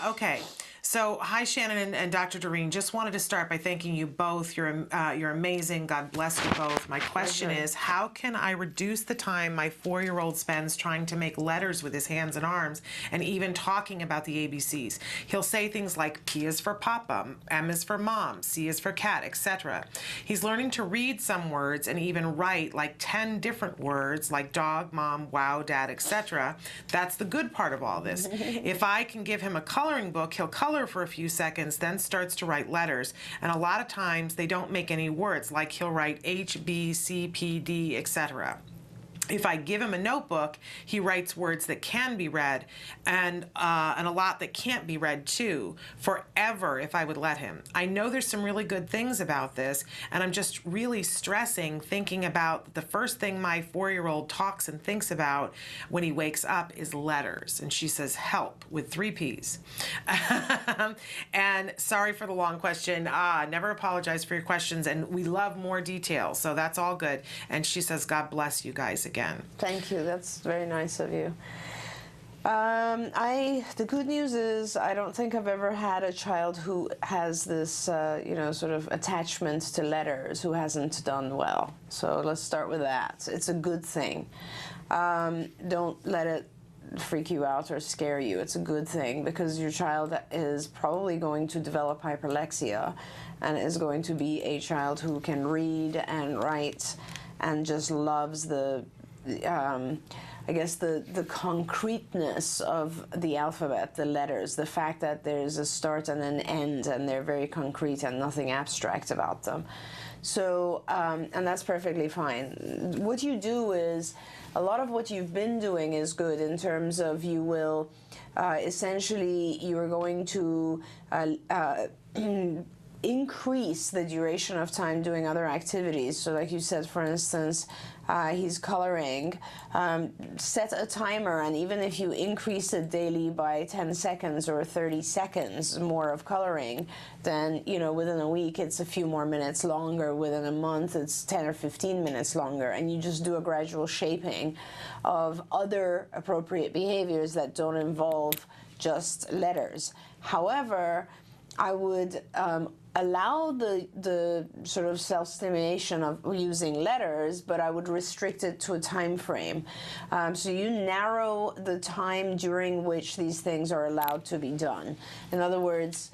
Okay. So, hi, Shannon and Dr. Doreen. Just wanted to start by thanking you both. You're amazing. God bless you both. My question is, how can I reduce the time my 4-year-old spends trying to make letters with his hands and arms and even talking about the ABCs? He'll say things like P is for Papa, M is for Mom, C is for Cat, etc. He's learning to read some words and even write like 10 different words like dog, mom, wow, dad, etc. That's the good part of all this. If I can give him a coloring book, he'll color for a few seconds, then starts to write letters. And a lot of times they don't make any words, like he'll write H, B, C, P, D, etc. If I give him a notebook, he writes words that can be read and a lot that can't be read too, forever if I would let him. I know there's some really good things about this, and I'm just really stressing thinking about the first thing my 4-year-old talks and thinks about when he wakes up is letters. And she says help with 3 Ps. And sorry for the long question. Never apologize for your questions, and we love more details, so that's all good. And she says, God bless you guys again. Thank you. That's very nice of you. The good news is I don't think I've ever had a child who has this, sort of attachment to letters who hasn't done well. So let's start with that. It's a good thing. Don't let it freak you out or scare you. It's a good thing because your child is probably going to develop hyperlexia and is going to be a child who can read and write and just loves the concreteness of the alphabet, the letters, the fact that there's a start and an end and they're very concrete and nothing abstract about them. So, and that's perfectly fine. What you do is, a lot of what you've been doing is good in terms of you will, essentially, you're going to increase the duration of time doing other activities. So like you said, for instance, he's coloring, set a timer, and even if you increase it daily by 10 seconds or 30 seconds more of coloring, then, within a week it's a few more minutes longer. Within a month it's 10 or 15 minutes longer, and you just do a gradual shaping of other appropriate behaviors that don't involve just letters. However, I would allow the sort of self-stimulation of using letters, but I would restrict it to a time frame. So you narrow the time during which these things are allowed to be done. In other words,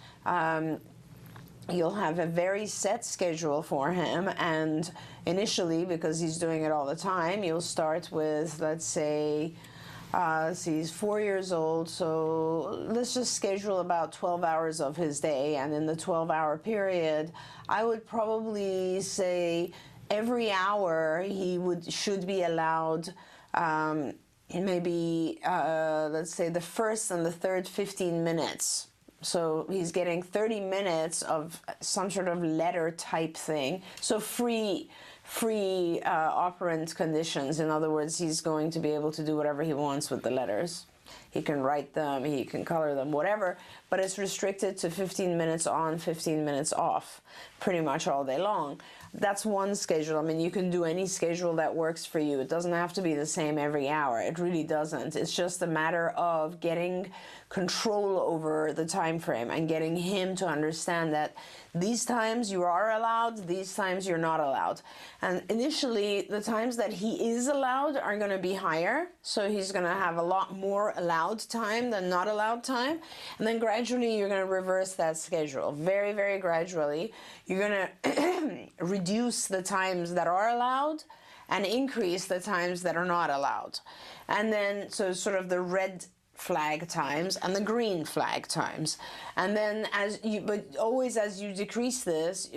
you'll have a very set schedule for him, and initially, because he's doing it all the time, you'll start with, let's say, he's 4 years old, so let's just schedule about 12 hours of his day, and in the 12-hour period, I would probably say every hour he should be allowed maybe, let's say, the first and the third 15 minutes. So he's getting 30 minutes of some sort of letter type thing, so free operant conditions. In other words, he's going to be able to do whatever he wants with the letters. He can write them, he can color them, whatever, but it's restricted to 15 minutes on, 15 minutes off, pretty much all day long. That's one schedule. I mean, you can do any schedule that works for you. It doesn't have to be the same every hour. It really doesn't. It's just a matter of getting control over the time frame and getting him to understand that these times you are allowed, these times you're not allowed. And initially, the times that he is allowed are going to be higher. So he's going to have a lot more allowed time than not allowed time. And then gradually, you're going to reverse that schedule. Very, very gradually, you're going to reduce the times that are allowed and increase the times that are not allowed. And then, so sort of the red flag times and the green flag times. And then but always as you decrease this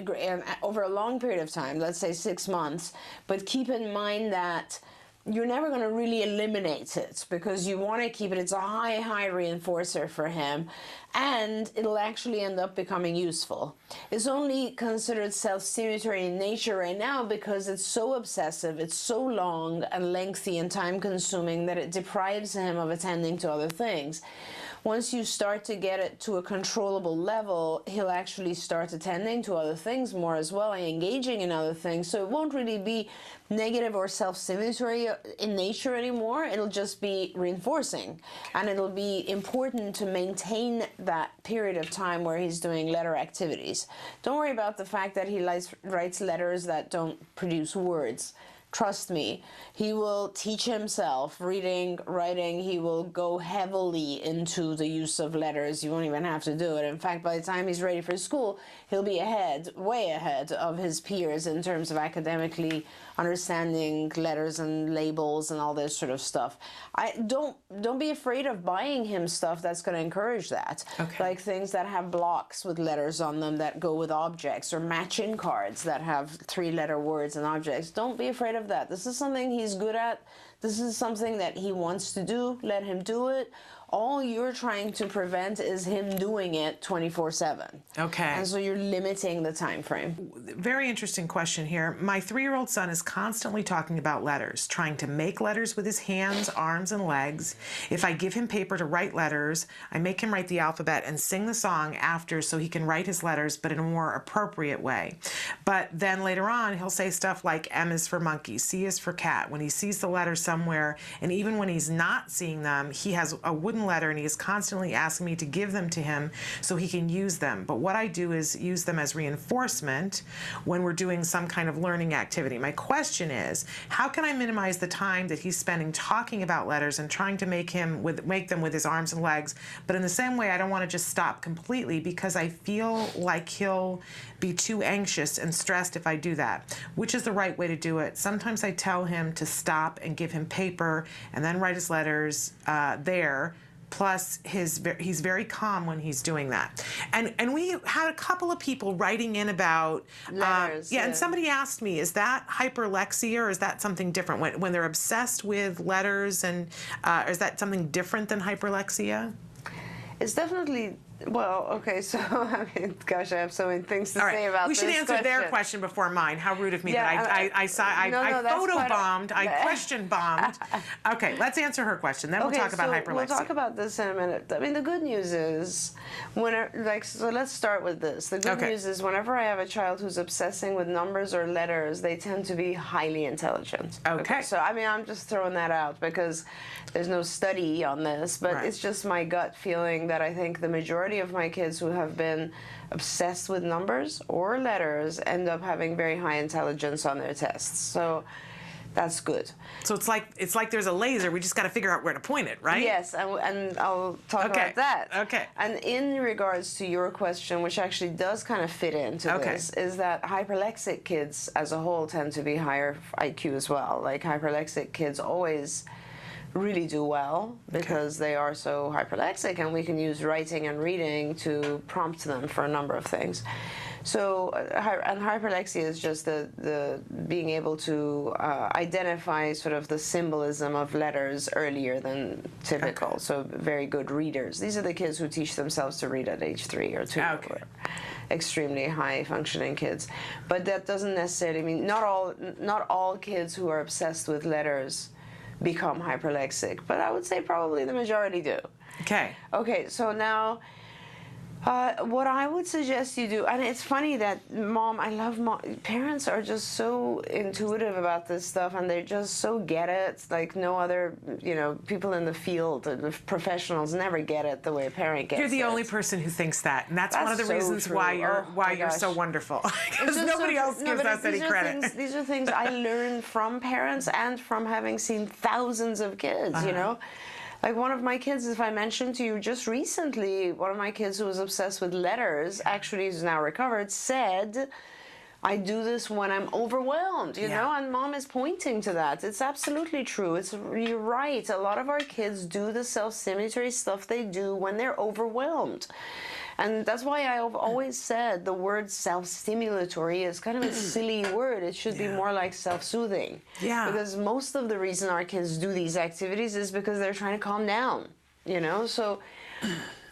over a long period of time, let's say 6 months, but keep in mind that you're never going to really eliminate it because you want to keep it. It's a high reinforcer for him, and it'll actually end up becoming useful. It's only considered self-stimulatory in nature right now because it's so obsessive, it's so long and lengthy and time-consuming that it deprives him of attending to other things. once you start to get it to a controllable level, he'll actually start attending to other things more as well and engaging in other things. So it won't really be negative or self-stimulatory in nature anymore. It'll just be reinforcing, and it'll be important to maintain that period of time where he's doing letter activities. Don't worry about the fact that he writes letters that don't produce words. Trust me, he will teach himself reading, writing. He will go heavily into the use of letters. You won't even have to do it. In fact, by the time he's ready for school, he'll be ahead, way ahead of his peers in terms of academically understanding letters and labels and all this sort of stuff. Don't be afraid of buying him stuff that's going to encourage that. Okay. Like things that have blocks with letters on them that go with objects, or matching cards that have 3-letter words and objects. Don't be afraid of that. This is something he's good at. This is something that he wants to do. Let him do it. All you're trying to prevent is him doing it 24/7. Okay. And so you're limiting the time frame. Very interesting question here. My 3-year-old son is constantly talking about letters, trying to make letters with his hands, arms, and legs. If I give him paper to write letters, I make him write the alphabet and sing the song after so he can write his letters, but in a more appropriate way. But then later on, he'll say stuff like M is for monkey, C is for cat. When he sees the letter somewhere, and even when he's not seeing them, he has a wooden letter and he is constantly asking me to give them to him so he can use them. But what I do is use them as reinforcement when we're doing some kind of learning activity. My question is, how can I minimize the time that he's spending talking about letters and trying to make them with his arms and legs? But in the same way, I don't want to just stop completely, because I feel like he'll be too anxious and stressed if I do that. Which is the right way to do it? Sometimes I tell him to stop and give him paper and then write his letters there. Plus, he's very calm when he's doing that. And we had a couple of people writing in about letters. Yeah, and somebody asked me, is that hyperlexia or is that something different? When they're obsessed with letters, and is that something different than hyperlexia? It's definitely, well, okay, so, I mean, gosh, I have so many things to say about this. We should answer their question before mine. How rude of me that I photobombed, I question bombed. Okay, let's answer her question, then we'll talk about hyperlexia. We'll talk about this in a minute. I mean, the good news is, so let's start with this. The good news is, whenever I have a child who's obsessing with numbers or letters, they tend to be highly intelligent. Okay. So, I mean, I'm just throwing that out because there's no study on this, but it's just my gut feeling that I think the majority of my kids who have been obsessed with numbers or letters end up having very high intelligence on their tests. So that's good. So it's like there's a laser. We just got to figure out where to point it, right? Yes, and I'll talk about that. Okay. And in regards to your question, which actually does kind of fit into this, is that hyperlexic kids as a whole tend to be higher IQ as well. Like hyperlexic kids always really do well because they are so hyperlexic, and we can use writing and reading to prompt them for a number of things. So, and hyperlexia is just the being able to identify sort of the symbolism of letters earlier than typical. So very good readers. These are the kids who teach themselves to read at age 3 or 2. Extremely high functioning kids. But that doesn't necessarily mean, not all kids who are obsessed with letters become hyperlexic, but I would say probably the majority do. Okay, so now what I would suggest you do, and it's funny that parents are just so intuitive about this stuff, and they just so get it, like no other, people in the field, the professionals never get it the way a parent gets it. You're the only person who thinks that, and that's one of the reasons why you're so wonderful, because nobody else gives us any credit. These are things I learned from parents and from having seen thousands of kids, Like one of my kids, if I mentioned to you just recently, one of my kids who was obsessed with letters, actually is now recovered, said, I do this when I'm overwhelmed, you know, and mom is pointing to that. It's absolutely true. You're right. A lot of our kids do the self-stimulatory stuff they do when they're overwhelmed. And that's why I've always said the word self-stimulatory is kind of a silly word. It should be more like self-soothing. Because most of the reason our kids do these activities is because they're trying to calm down, So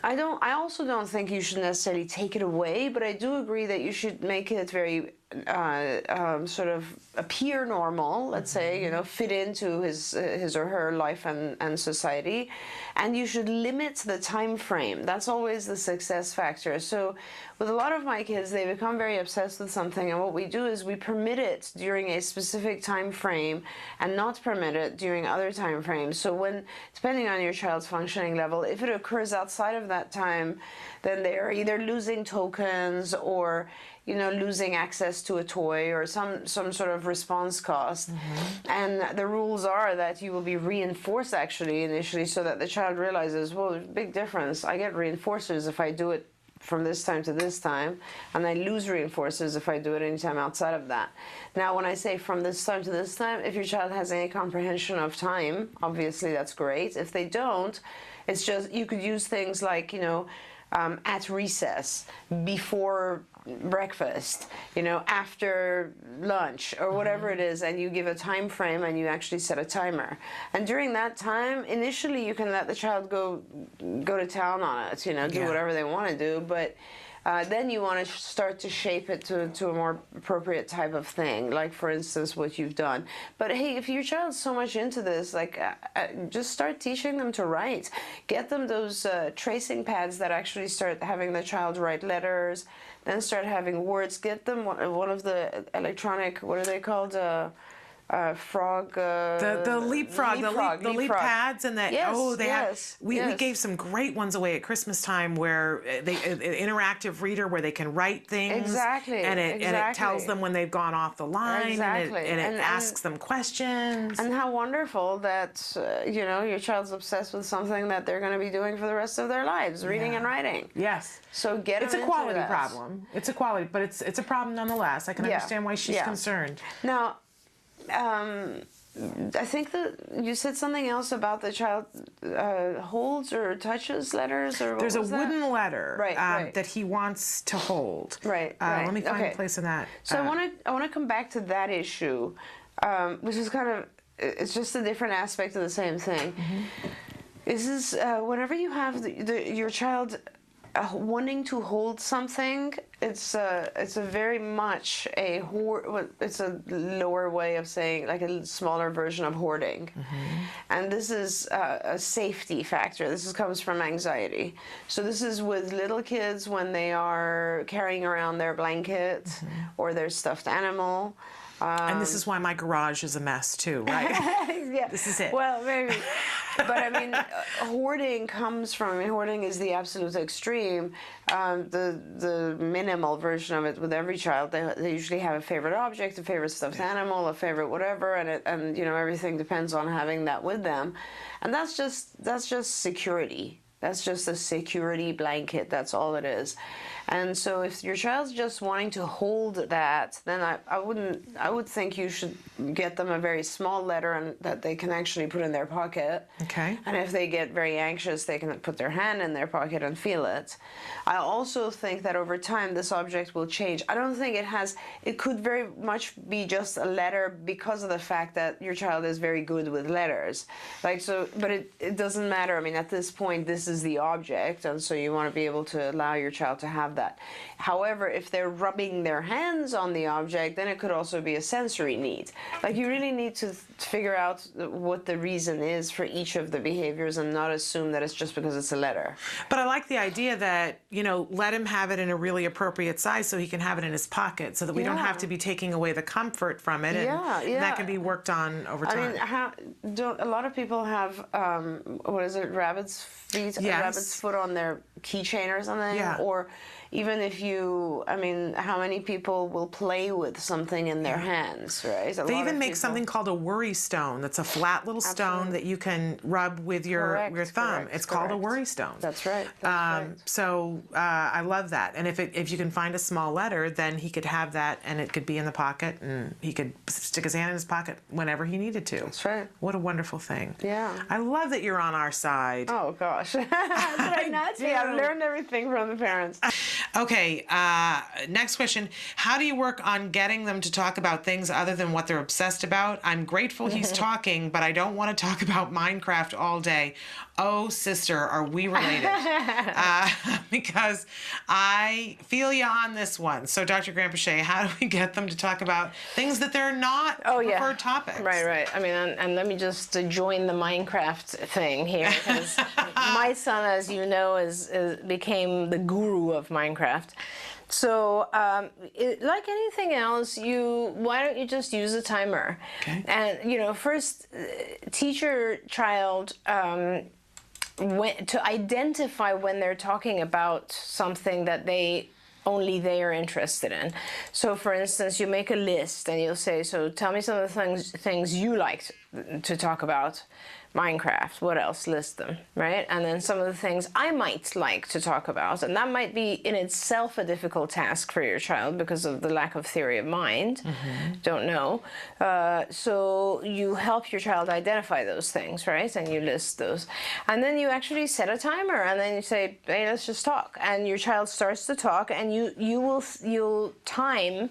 I also don't think you should necessarily take it away, but I do agree that you should make it very sort of appear normal, let's say, fit into his or her life and society, and you should limit the time frame. That's always the success factor. So with a lot of my kids, they become very obsessed with something, and what we do is we permit it during a specific time frame and not permit it during other time frames. So when, depending on your child's functioning level, if it occurs outside of that time, then they are either losing tokens or losing access to a toy or some sort of response cost. And the rules are that you will be reinforced actually initially, so that the child realizes, well, there's a big difference. I get reinforcers if I do it from this time to this time, and I lose reinforcers if I do it anytime outside of that. Now, when I say from this time to this time, if your child has any comprehension of time, obviously that's great. If they don't, it's just, you could use things like, at recess, before breakfast, after lunch, or whatever it is, and you give a time frame and you actually set a timer. And during that time, initially you can let the child go to town on it, do whatever they want to do, but then you want to start to shape it to a more appropriate type of thing, like for instance what you've done. But hey, if your child's so much into this, just start teaching them to write. Get them those tracing pads that actually start having the child write letters, then start having words. Get them one of the electronic, what are they called? Frog. The leapfrog, the leap pads, and that. Yes, we gave some great ones away at Christmas time where an interactive reader where they can write things. Exactly. And it tells them when they've gone off the line. Exactly. And it asks them questions. And how wonderful that your child's obsessed with something that they're going to be doing for the rest of their lives, reading and writing. Yes. So it's a quality problem. It's a quality, but it's a problem nonetheless. I can understand why she's concerned. Now, I think that you said something else about the child holds or touches letters, or there's a wooden letter right. that he wants to hold. Right. Let me find a place in that. So I want to come back to that issue, which is it's just a different aspect of the same thing. This is whenever you have your child wanting to hold something, it's a very much it's a lower way of saying, like a smaller version of hoarding. And this is a safety factor. This comes from anxiety. So this is with little kids when they are carrying around their blanket or their stuffed animal. And this is why my garage is a mess too, right? Yeah. This is it. Well, maybe. But I mean, hoarding comes from, hoarding is the absolute extreme. The minimal version of it with every child, they usually have a favorite object, a favorite stuffed animal, a favorite whatever, and everything depends on having that with them. And that's just security. That's just a security blanket. That's all it is. And so if your child's just wanting to hold that, then I would think you should get them a very small letter and that they can actually put in their pocket. Okay. And if they get very anxious, they can put their hand in their pocket and feel it. I also think that over time this object will change. I don't think it could very much be just a letter because of the fact that your child is very good with letters. But it doesn't matter. I mean, at this point, this is the object, and so you want to be able to allow your child to have that. However, if they're rubbing their hands on the object, then it could also be a sensory need. Like, you really need to figure out what the reason is for each of the behaviors and not assume that it's just because it's a letter. But I like the idea that, let him have it in a really appropriate size so he can have it in his pocket, so that we don't have to be taking away the comfort from it. And that can be worked on over time. I mean, a lot of people have, rabbit's feet, a rabbit's foot on their keychain or something? Yeah. Or even if how many people will play with something in their hands, right? They even make something called a worry stone. That's a flat little stone that you can rub with your thumb. It's called a worry stone. That's right. So I love that. And if you can find a small letter, then he could have that, and it could be in the pocket, and he could stick his hand in his pocket whenever he needed to. That's right. What a wonderful thing. Yeah. I love that you're on our side. Oh, gosh. Did I not see? I've learned everything from the parents. Okay, next question. How do you work on getting them to talk about things other than what they're obsessed about? I'm grateful he's talking, but I don't want to talk about Minecraft all day. oh, sister, are we related? Because I feel you on this one. So, Dr. Grandpichet, how do we get them to talk about things that they're not preferred topics? Right. I mean, and let me just join the Minecraft thing here, because my son, as you know, became the guru of Minecraft. So, like anything else, why don't you just use a timer? Okay. And first, teach your child to identify when they're talking about something that only they are interested in. So, for instance, you make a list and you'll say, "So, tell me some of the things you like to talk about." Minecraft, what else? List them, right? And then some of the things I might like to talk about, and that might be in itself a difficult task for your child because of the lack of theory of mind. Don't know. So you help your child identify those things, right? And you list those. And then you actually set a timer, and then you say, "Hey, let's just talk." And your child starts to talk, and you'll time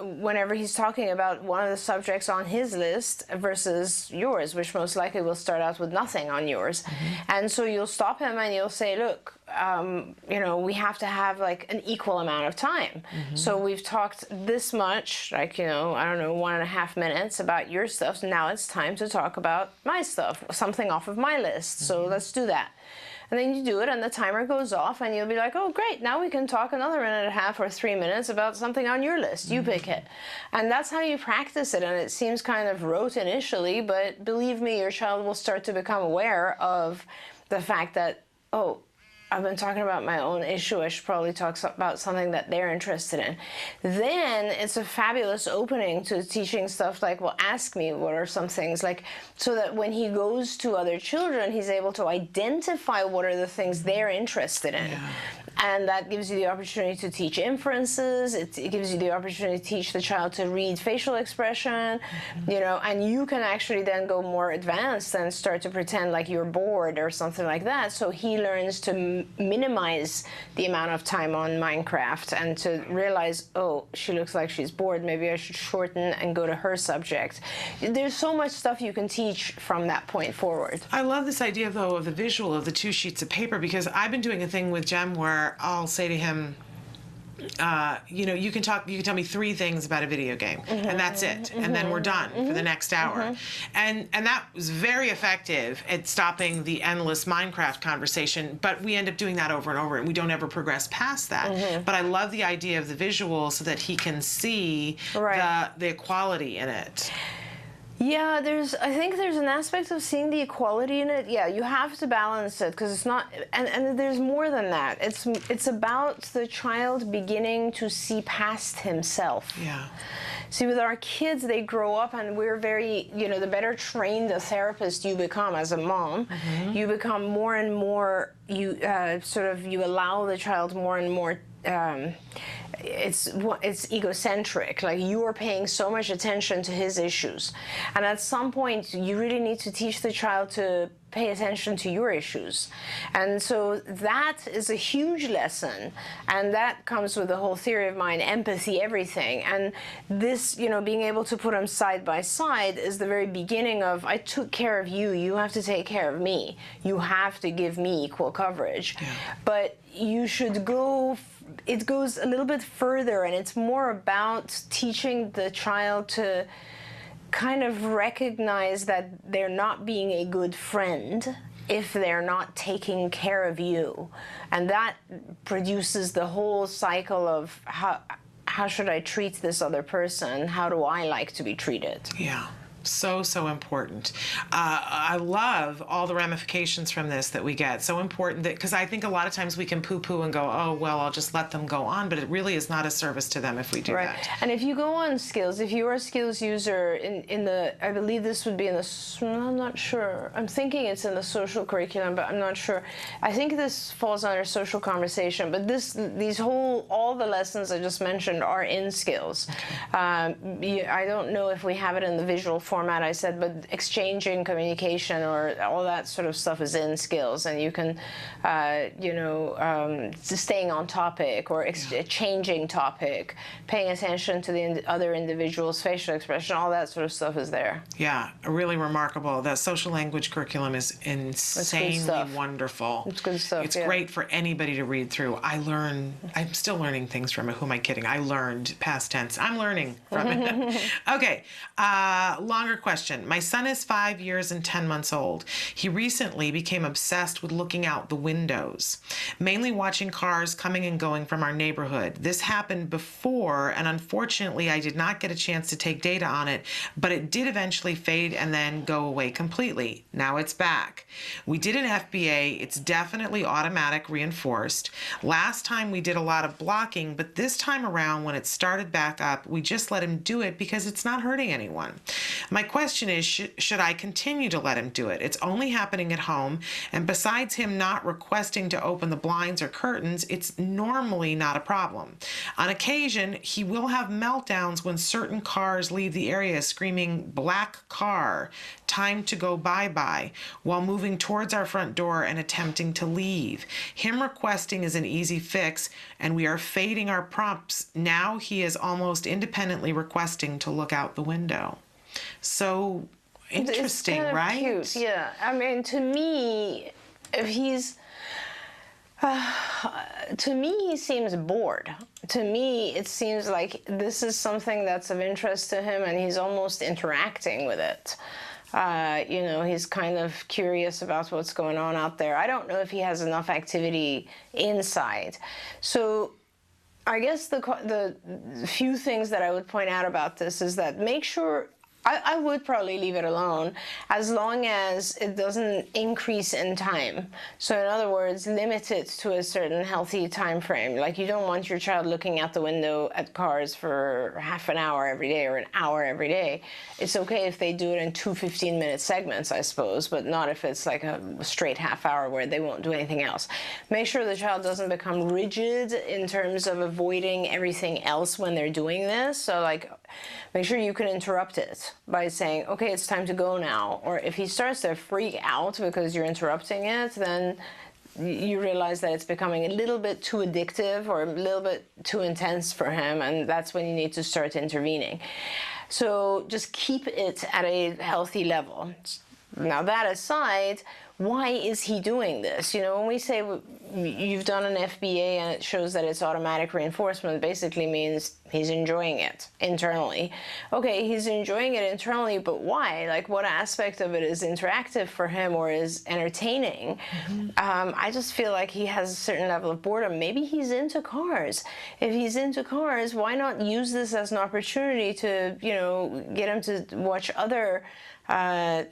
whenever he's talking about one of the subjects on his list versus yours, which most likely will start out with nothing on yours. And so you'll stop him and you'll say, "Look, we have to have like an equal amount of time. So we've talked this much, like, I don't know, 1.5 minutes about your stuff. So now it's time to talk about my stuff, something off of my list. So let's do that." And then you do it, and the timer goes off, and you'll be like, "Oh, great, now we can talk another 1.5 or 3 minutes about something on your list. You pick it." And that's how you practice it, and it seems kind of rote initially, but believe me, your child will start to become aware of the fact that, "Oh, I've been talking about my own issue. I should probably talk about something that they're interested in." Then it's a fabulous opening to teaching stuff like, "Well, ask me what are some things," like, so that when he goes to other children, he's able to identify what are the things they're interested in. And that gives you the opportunity to teach inferences. It gives you the opportunity to teach the child to read facial expression, and you can actually then go more advanced and start to pretend like you're bored or something like that. So he learns to minimize the amount of time on Minecraft and to realize, "Oh, she looks like she's bored. Maybe I should shorten and go to her subject." There's so much stuff you can teach from that point forward. I love this idea, though, of the visual of the 2 sheets of paper, because I've been doing a thing with Jem where I'll say to him, you can tell me 3 things about a video game, and that's it, and then we're done for the next hour. And that was very effective at stopping the endless Minecraft conversation, but we end up doing that over and over, and we don't ever progress past that. But I love the idea of the visual so that he can see the equality in it. Yeah, I think there's an aspect of seeing the equality in it. Yeah, you have to balance it, because it's not, and there's more than that. It's about the child beginning to see past himself. Yeah. See, with our kids, they grow up, and we're very, the better trained a therapist you become as a mom, you become more and more, you allow the child more and more, it's egocentric. Like, you are paying so much attention to his issues, and at some point you really need to teach the child to pay attention to your issues. And so that is a huge lesson, and that comes with the whole theory of mind, empathy, everything. And this, being able to put them side by side is the very beginning of, I took care of you, you have to take care of me, you have to give me equal coverage. But you should it goes a little bit further, and it's more about teaching the child to kind of recognize that they're not being a good friend if they're not taking care of you. And that produces the whole cycle of how should I treat this other person? How do I like to be treated? Yeah. So important. I love all the ramifications from this that we get. So important that, because I think a lot of times we can poo-poo and go, "Oh, well, I'll just let them go on," but it really is not a service to them if we do that. And if you go on skills, if you're a skills user in the, I believe this would be in the, I'm not sure. I'm thinking it's in the social curriculum, but I'm not sure. I think this falls under social conversation, but all the lessons I just mentioned are in skills. I don't know if we have it in the visual form format I said, but exchanging communication or all that sort of stuff is in skills, and you can, staying on topic or changing topic, paying attention to the other individual's facial expression, all that sort of stuff is there. Yeah, really remarkable. That social language curriculum is insanely wonderful. It's good stuff. It's great for anybody to read through. I'm still learning things from it. Who am I kidding? I learned, past tense. I'm learning from it. Okay, longer question. My son is 5 years and 10 months old. He recently became obsessed with looking out the windows, mainly watching cars coming and going from our neighborhood. This happened before, and unfortunately I did not get a chance to take data on it, but it did eventually fade and then go away completely. Now it's back. We did an FBA. It's definitely automatic reinforced. Last time we did a lot of blocking, but this time around when it started back up, we just let him do it because it's not hurting anyone. My question is, should I continue to let him do it? It's only happening at home, and besides him not requesting to open the blinds or curtains, it's normally not a problem. On occasion, he will have meltdowns when certain cars leave the area screaming, "Black car, time to go bye-bye," while moving towards our front door and attempting to leave. Him requesting is an easy fix, and we are fading our prompts. Now he is almost independently requesting to look out the window. So interesting, it's kind of right? Cute. Yeah. I mean, to me, if he's to me, he seems bored. To me, it seems like this is something that's of interest to him, and he's almost interacting with it. He's kind of curious about what's going on out there. I don't know if he has enough activity inside. So I guess the few things that I would point out about this is that make sure, I would probably leave it alone as long as it doesn't increase in time. So in other words, limit it to a certain healthy time frame. Like, you don't want your child looking out the window at cars for half an hour every day or an hour every day. It's okay if they do it in 2 15-minute segments, I suppose, but not if it's like a straight half hour where they won't do anything else. Make sure the child doesn't become rigid in terms of avoiding everything else when they're doing this. So like, make sure you can interrupt it by saying, okay, it's time to go now. Or if he starts to freak out because you're interrupting it, then you realize that it's becoming a little bit too addictive or a little bit too intense for him, and that's when you need to start intervening. So just keep it at a healthy level. Now, that aside, why is he doing this? When we say you've done an FBA and it shows that it's automatic reinforcement, basically means he's enjoying it internally. Okay, he's enjoying it internally, but why? Like, what aspect of it is interactive for him or is entertaining? I just feel like he has a certain level of boredom. Maybe he's into cars. If he's into cars, why not use this as an opportunity to, get him to watch other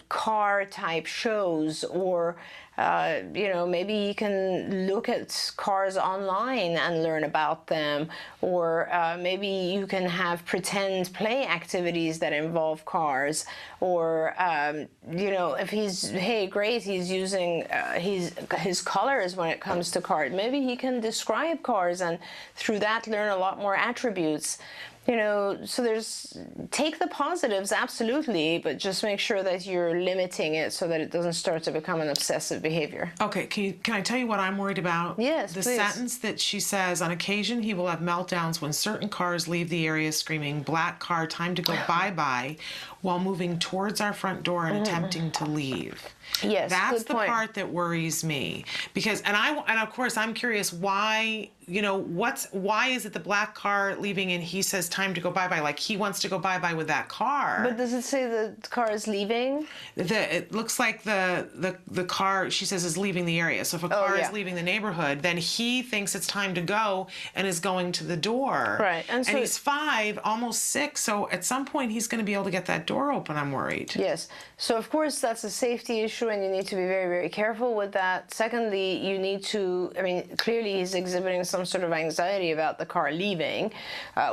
car type shows, or maybe you can look at cars online and learn about them, or maybe you can have pretend play activities that involve cars, or if he's he's using his colors when it comes to cars, maybe he can describe cars and through that learn a lot more attributes. So take the positives, absolutely, but just make sure that you're limiting it so that it doesn't start to become an obsessive behavior. Okay, can I tell you what I'm worried about? Yes, the please. Sentence that she says, on occasion he will have meltdowns when certain cars leave the area screaming, "Black car, time to go bye-bye," while moving towards our front door and attempting to leave. Yes, that's good the point. part that worries me, because and of course I'm curious why why is it the black car leaving and he says time to go bye-bye, like he wants to go bye-bye with that car. But does it say the car is leaving? It looks like the car, she says, is leaving the area. So if a car is leaving the neighborhood, then he thinks it's time to go and is going to the door. Right. And he's 5, almost 6, so at some point he's going to be able to get that door open, I'm worried. Yes. So of course that's a safety issue and you need to be very, very careful with that. Secondly, you need to, clearly he's exhibiting some sort of anxiety about the car leaving,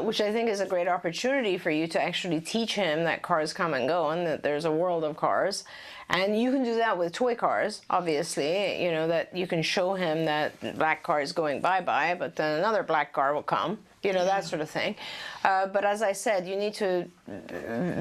which I think is a great opportunity for you to actually teach him that cars come and go and that there's a world of cars. And you can do that with toy cars, obviously, you know, that you can show him that the black car is going bye-bye, but then another black car will come, you know, that sort of thing. But as I said, you need to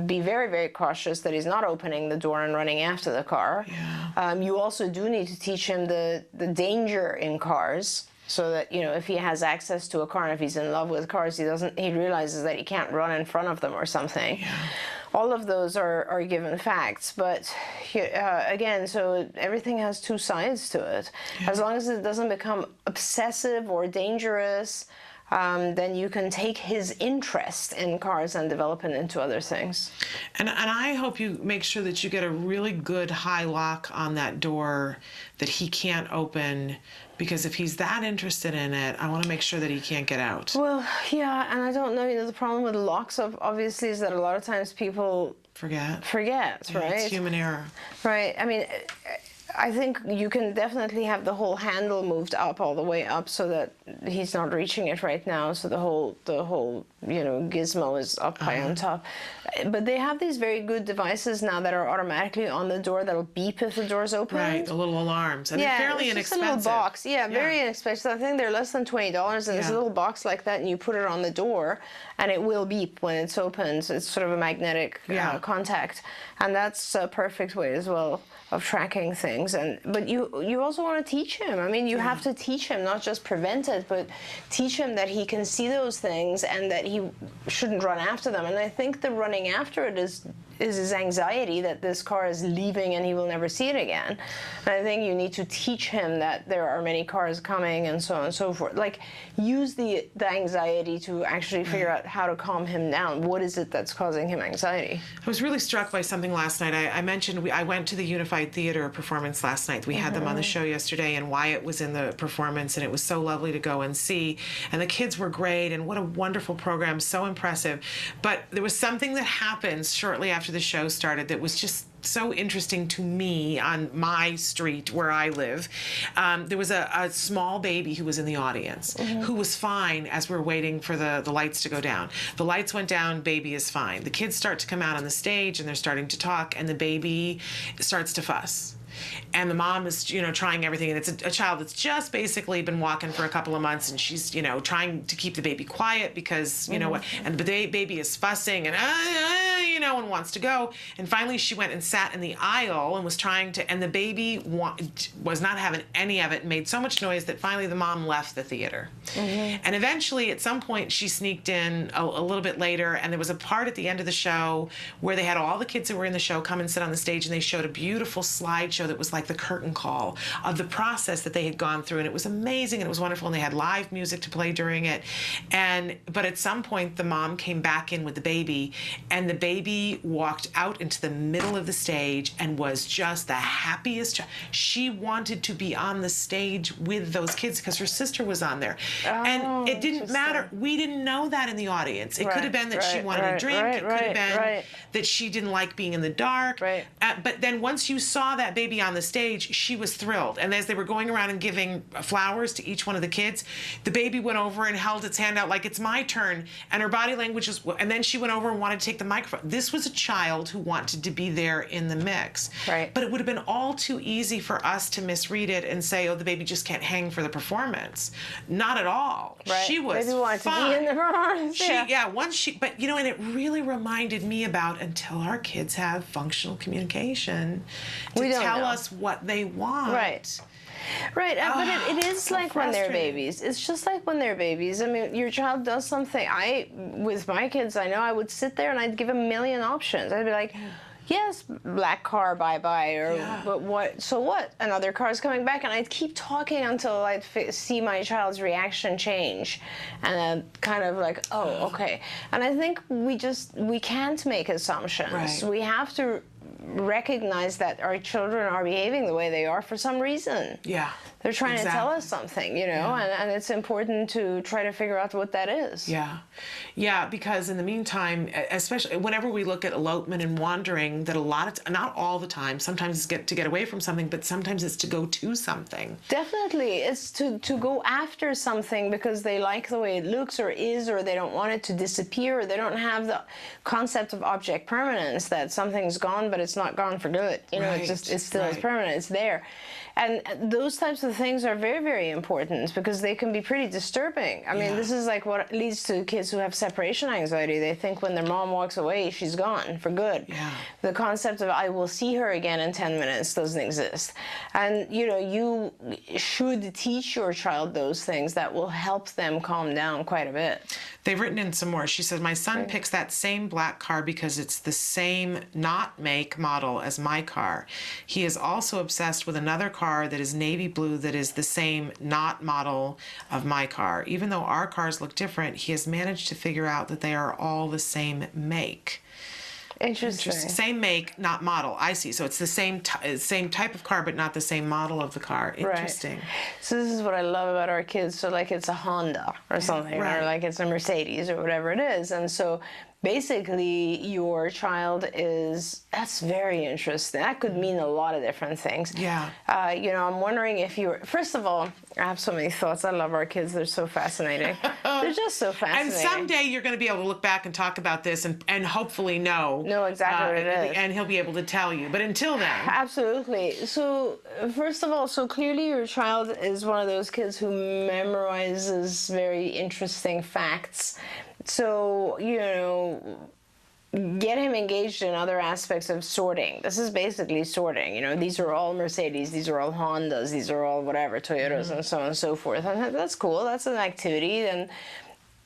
be very, very cautious that he's not opening the door and running after the car. Yeah. You also do need to teach him the danger in cars, so that, you know, if he has access to a car and if he's in love with cars, he realizes that he can't run in front of them or something. Yeah. All of those are given facts, but again, so everything has two sides to it. Yeah. As long as it doesn't become obsessive or dangerous, then you can take his interest in cars and develop it into other things. And I hope you make sure that you get a really good high lock on that door that he can't open, because if he's that interested in it, I want to make sure that he can't get out. Well, yeah, and I don't know, you know, the problem with locks obviously is that a lot of times people Forget, right? It's human error. Right. I mean, I think you can definitely have the whole handle moved up, all the way up, so that he's not reaching it right now. So the whole you know, gizmo is up high on top. But they have these very good devices now that are automatically on the door that'll beep if the door's open. Right, the little alarms. And they're fairly it's inexpensive. just a little box. Yeah, very inexpensive. I think they're less than $20, and it's a little box like that, and you put it on the door, and it will beep when it's open. So it's sort of a magnetic contact, and that's a perfect way as well of tracking things. But you also want to teach him. I mean, you have to teach him, not just prevent it, but teach him that he can see those things and that he shouldn't run after them. And I think the running after it is his anxiety that this car is leaving and he will never see it again. And I think you need to teach him that there are many cars coming and so on and so forth. Like, use the anxiety to actually figure out how to calm him down. What is it that's causing him anxiety? I was really struck by something last night. I mentioned I went to the Unified Theater performance last night. We had them on the show yesterday, and Wyatt was in the performance, and it was so lovely to go and see. And the kids were great, and what a wonderful program, so impressive. But there was something that happened shortly after the show started that was just so interesting to me on my street where I live. There was a small baby who was in the audience who was fine as we were waiting for the lights to go down. The lights went down, baby is fine. The kids start to come out on the stage and they're starting to talk, and the baby starts to fuss. And the mom is, you know, trying everything, and it's a child that's just basically been walking for a couple of months, and she's, you know, trying to keep the baby quiet because, you know what, and the baby is fussing and, you know, and wants to go. And finally she went and sat in the aisle and was trying to, and the baby was not having any of it, made so much noise that finally the mom left the theater. And eventually at some point she sneaked in a little bit later, and there was a part at the end of the show where they had all the kids who were in the show come and sit on the stage, and they showed a beautiful slideshow that was like the curtain call of the process that they had gone through, and it was amazing and it was wonderful, and they had live music to play during it. But at some point the mom came back in with the baby, and the baby walked out into the middle of the stage and was just the happiest child. She wanted to be on the stage with those kids because her sister was on there. And it didn't matter. We didn't know that in the audience. It could have been that she wanted a drink. It could have been that she didn't like being in the dark. But then once you saw that baby on the stage, she was thrilled. And as they were going around and giving flowers to each one of the kids, the baby went over and held its hand out like, it's my turn. And her body language was, and then she went over and wanted to take the microphone. This was a child who wanted to be there in the mix. But it would have been all too easy for us to misread it and say, oh, the baby just can't hang for the performance. Not at all. She was Baby wanted fine. to be in the performance. But you know, and it really reminded me about, until our kids have functional communication to tell us what they want. But it is so like when they're frustrating. babies. It's just like when they're babies. I mean, your child does something. With my kids, I know I would sit there and I'd give a million options. I'd be like, yes, black car, bye-bye, or but what? So what? Another car's coming back, and I'd keep talking until I'd see my child's reaction change, and then kind of like, oh, okay. And I think we can't make assumptions. We have to recognize that our children are behaving the way they are for some reason. They're trying to tell us something, you know, and it's important to try to figure out what that is. Because in the meantime, especially whenever we look at elopement and wandering, that a lot of, not all the time, sometimes it's to get away from something, but sometimes it's to go to something. Definitely. It's to go after something because they like the way it looks or is, or they don't want it to disappear, or they don't have the concept of object permanence, that something's gone but it's it's not gone for good. You know, Right, it's still it's right. permanent. It's there, and those types of things are very, very important because they can be pretty disturbing. I mean, Yeah. this is like what leads to kids who have separation anxiety. They think when their mom walks away, she's gone for good. Yeah. The concept of I will see her again in 10 minutes doesn't exist. And, you know, you should teach your child those things that will help them calm down quite a bit. They've written in some more. She says, my son picks that same black car because it's the same not make model as my car. He is also obsessed with another car that is navy blue that is the same not model of my car. Even though our cars look different, he has managed to figure out that they are all the same make. Interesting. Same make, not model. I see. So it's the same type of car, but not the same model of the car. Interesting. Right. So this is what I love about our kids. So like it's a Honda or something, Right. or like it's a Mercedes or whatever it is. And so basically your child is, that's very interesting. That could mean a lot of different things. Yeah. You know, I'm wondering if you were, first of all, I have so many thoughts. I love our kids. They're so fascinating. They're just so fascinating. And someday you're going to be able to look back and talk about this and hopefully know exactly what it is. And he'll be able to tell you. But until then. Absolutely. So, first of all, so clearly your child is one of those kids who memorizes very interesting facts. So, you know, get him engaged in other aspects of sorting. This is basically sorting. You know, these are all Mercedes, these are all Hondas, these are all whatever, Toyotas, and so on and so forth. And that's cool. That's an activity. And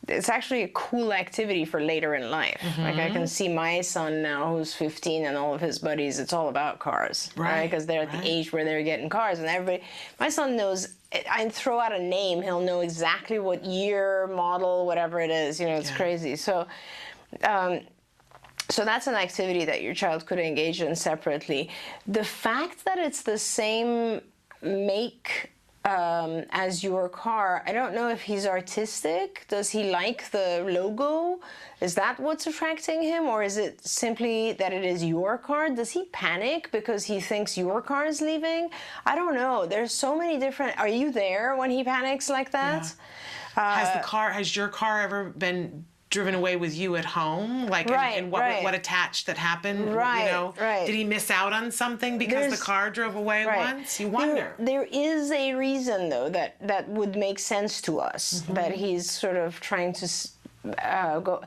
it's actually a cool activity for later in life. Like I can see my son now who's 15 and all of his buddies, it's all about cars, right? Because they're at the age where they're getting cars, and everybody, my son knows, I throw out a name, he'll know exactly what year, model, whatever it is, you know, it's crazy. So, so that's an activity that your child could engage in separately. The fact that it's the same make as your car, I don't know if he's artistic. Does he like the logo? Is that what's attracting him? Or is it simply that it is your car? Does he panic because he thinks your car is leaving? I don't know. There's so many different... Are you there when he panics like that? Yeah. Has your car ever been driven away with you at home? Like, and what attached that happened? Right, you know, right. Did he miss out on something because the car drove away once? You wonder. There is a reason, though, that would make sense to us, that he's sort of trying to go.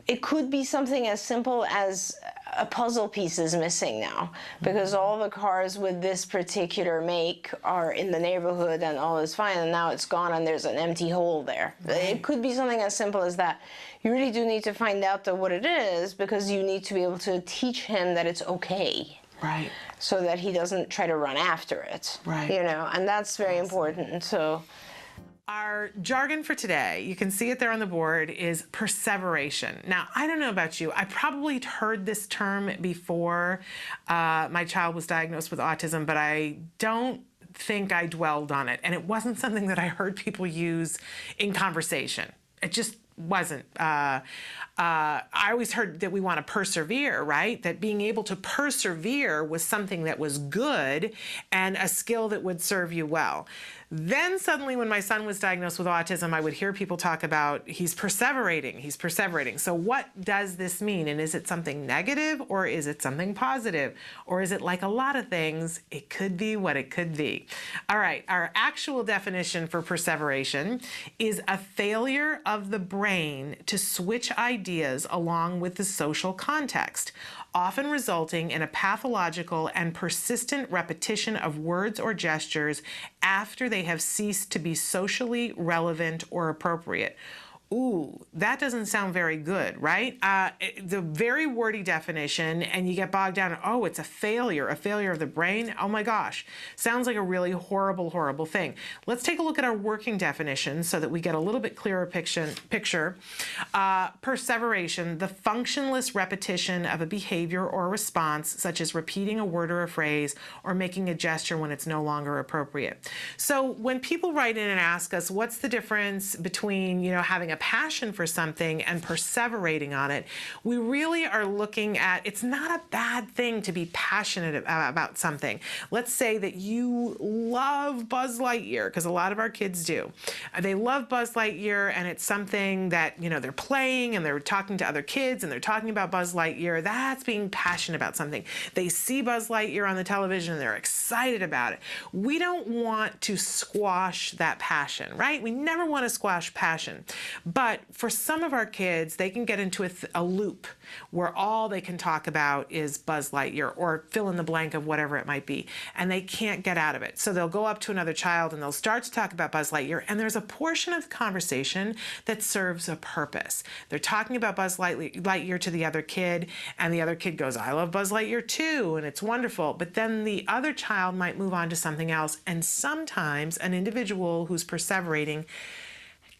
It could be something as simple as a puzzle piece is missing now, because all the cars with this particular make are in the neighborhood and all is fine, and now it's gone and there's an empty hole there. It could be something as simple as that. You really do need to find out though what it is, because you need to be able to teach him that it's okay. Right. So that he doesn't try to run after it. Right. You know, and that's very important. So our jargon for today, you can see it there on the board, is perseveration. Now, I don't know about you. I probably heard this term before my child was diagnosed with autism, but I don't think I dwelled on it. And it wasn't something that I heard people use in conversation. It just wasn't. I always heard that we want to persevere, right? That being able to persevere was something that was good and a skill that would serve you well. Then suddenly when my son was diagnosed with autism, I would hear people talk about he's perseverating, he's perseverating. So what does this mean? And is it something negative or is it something positive? Or is it like a lot of things, it could be what it could be? All right, our actual definition for perseveration is a failure of the brain to switch ideas along with the social context, often resulting in a pathological and persistent repetition of words or gestures after they have ceased to be socially relevant or appropriate. Ooh, that doesn't sound very good, right? The very wordy definition, and you get bogged down, oh, it's a failure of the brain. Oh my gosh, sounds like a really horrible, horrible thing. Let's take a look at our working definition so that we get a little bit clearer picture. Perseveration, the functionless repetition of a behavior or response, such as repeating a word or a phrase or making a gesture when it's no longer appropriate. So when people write in and ask us, what's the difference between, you know, having a passion for something and perseverating on it, we really are looking at, it's not a bad thing to be passionate about something. Let's say that you love Buzz Lightyear, because a lot of our kids do. They love Buzz Lightyear, and it's something that, they're playing and they're talking to other kids and they're talking about Buzz Lightyear. That's being passionate about something. They see Buzz Lightyear on the television and they're excited about it. We don't want to squash that passion, right? We never want to squash passion. But for some of our kids, they can get into a loop where all they can talk about is Buzz Lightyear, or fill in the blank of whatever it might be, and they can't get out of it. So they'll go up to another child and they'll start to talk about Buzz Lightyear, and there's a portion of the conversation that serves a purpose. They're talking about Buzz Lightyear to the other kid, and the other kid goes, I love Buzz Lightyear too, and it's wonderful. But then the other child might move on to something else, and sometimes an individual who's perseverating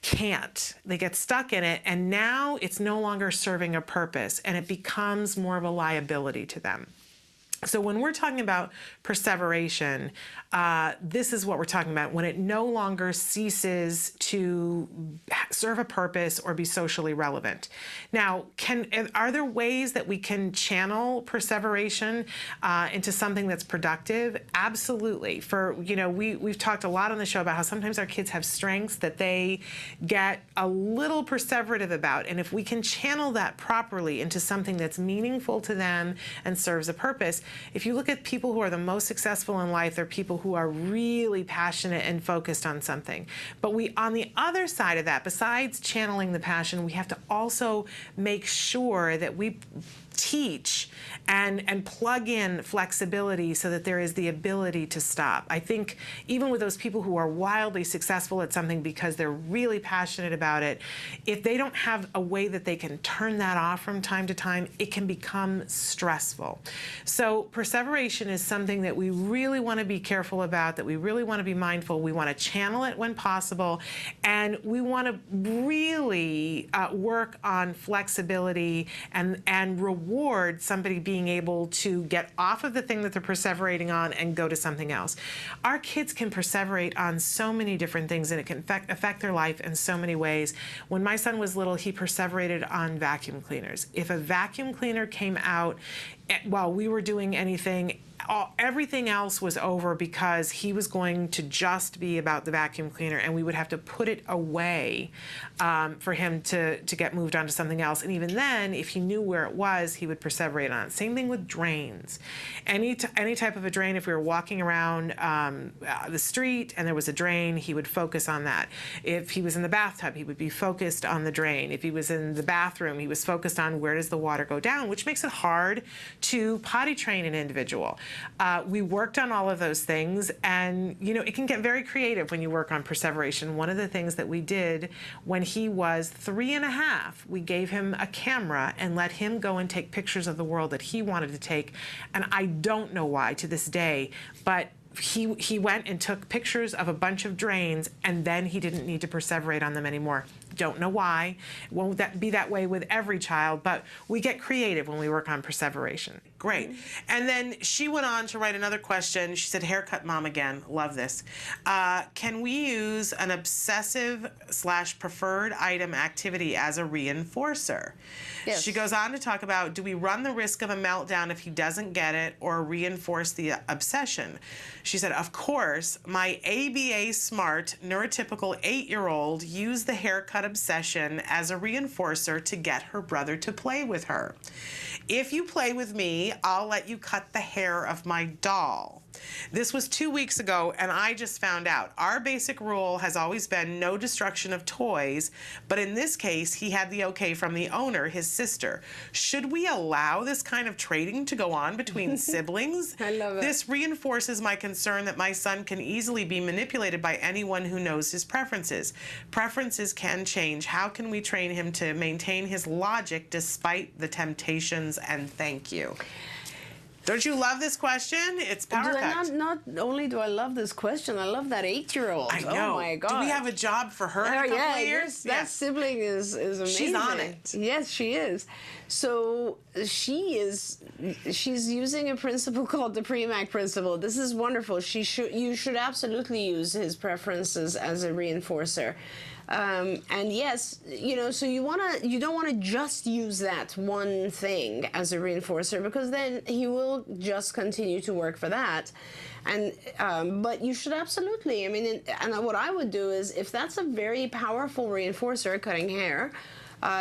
can't. They get stuck in it, and now it's no longer serving a purpose, and it becomes more of a liability to them. So when we're talking about perseveration, this is what we're talking about, when it no longer ceases to serve a purpose or be socially relevant. Now, are there ways that we can channel perseveration into something that's productive? Absolutely. We've talked a lot on the show about how sometimes our kids have strengths that they get a little perseverative about, and if we can channel that properly into something that's meaningful to them and serves a purpose. If you look at people who are the most successful in life, they're people who are really passionate and focused on something. But on the other side of that, besides channeling the passion, we have to also make sure that we teach and plug in flexibility so that there is the ability to stop. I think even with those people who are wildly successful at something because they're really passionate about it, if they don't have a way that they can turn that off from time to time, it can become stressful. So perseveration is something that we really want to be careful about, that we really want to be mindful. We want to channel it when possible, and we want to really work on flexibility and reward somebody being able to get off of the thing that they're perseverating on and go to something else. Our kids can perseverate on so many different things, and it can affect their life in so many ways. When my son was little, he perseverated on vacuum cleaners. If a vacuum cleaner came out while we were doing anything, everything else was over, because he was going to just be about the vacuum cleaner, and we would have to put it away for him to get moved on to something else. And even then, if he knew where it was, he would perseverate on it. Same thing with drains. Any type of a drain, if we were walking around the street and there was a drain, he would focus on that. If he was in the bathtub, he would be focused on the drain. If he was in the bathroom, he was focused on where does the water go down, which makes it hard to potty train an individual. We worked on all of those things, and it can get very creative when you work on perseveration. One of the things that we did when he was 3.5, we gave him a camera and let him go and take pictures of the world that he wanted to take. And I don't know why to this day, but he went and took pictures of a bunch of drains, and then he didn't need to perseverate on them anymore. Don't know why. It won't be that way with every child, but we get creative when we work on perseveration. Great. And then she went on to write another question. She said, haircut mom again. Love this. Can we use an obsessive/preferred item activity as a reinforcer? Yes. She goes on to talk about, do we run the risk of a meltdown if he doesn't get it, or reinforce the obsession? She said, of course, my ABA smart, neurotypical 8-year-old used the haircut obsession as a reinforcer to get her brother to play with her. If you play with me, I'll let you cut the hair of my doll. This was 2 weeks ago, and I just found out. Our basic rule has always been no destruction of toys, but in this case, he had the okay from the owner, his sister. Should we allow this kind of trading to go on between siblings? I love it. This reinforces my concern that my son can easily be manipulated by anyone who knows his preferences. Preferences can change. How can we train him to maintain his logic despite the temptations? And thank you. Don't you love this question? It's power-packed. Not only do I love this question, I love that 8-year-old. I know. Oh my God. Do we have a job for her in a couple of years? That sibling is amazing. She's on it. Yes, she is. So she's using a principle called the Premack principle. This is wonderful. You should absolutely use his preferences as a reinforcer. And yes, so you don't want to just use that one thing as a reinforcer, because then he will just continue to work for that. And but you should absolutely, I mean, and what I would do is, if that's a very powerful reinforcer, cutting hair,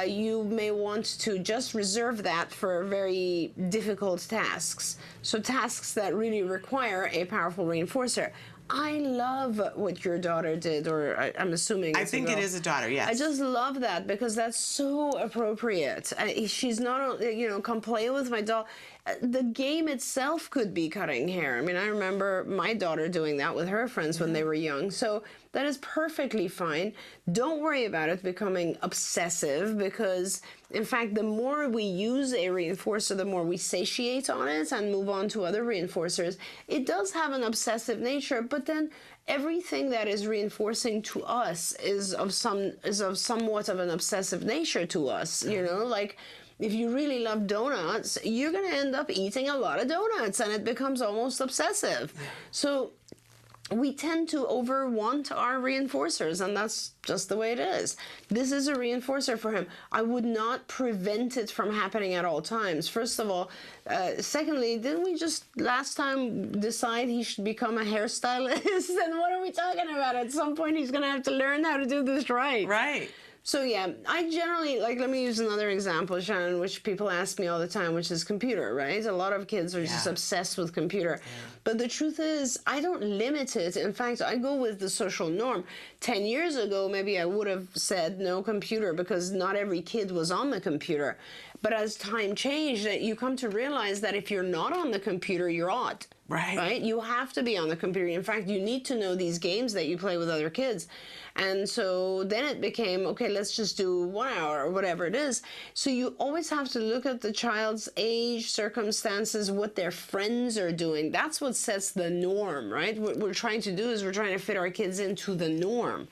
you may want to just reserve that for very difficult tasks. So tasks that really require a powerful reinforcer. I love what your daughter did, or I'm assuming I think it is a daughter, yes. I just love that, because that's so appropriate. She's not, come play with my doll. The game itself could be cutting hair. I mean, I remember my daughter doing that with her friends when they were young. So that is perfectly fine. Don't worry about it becoming obsessive, because, in fact, the more we use a reinforcer, the more we satiate on it and move on to other reinforcers. It does have an obsessive nature, but then everything that is reinforcing to us is of somewhat of an obsessive nature to us. Like, if you really love donuts, you're going to end up eating a lot of donuts, and it becomes almost obsessive. Yeah. So we tend to want our reinforcers, and that's just the way it is. This is a reinforcer for him. I would not prevent it from happening at all times, first of all. Secondly, didn't we just last time decide he should become a hairstylist? And what are we talking about? At some point, he's going to have to learn how to do this right. Right. So yeah, I generally, let me use another example, Shannon, which people ask me all the time, which is computer, right? A lot of kids are just obsessed with computer. Yeah. But the truth is, I don't limit it. In fact, I go with the social norm. 10 years ago, maybe I would have said no computer, because not every kid was on the computer. But as time changed, you come to realize that if you're not on the computer, you're odd. Right? You have to be on the computer. In fact, you need to know these games that you play with other kids. And so then it became, okay, let's just do 1 hour or whatever it is. So you always have to look at the child's age, circumstances, what their friends are doing. That's what sets the norm, right? What we're trying to do is we're trying to fit our kids into the norm.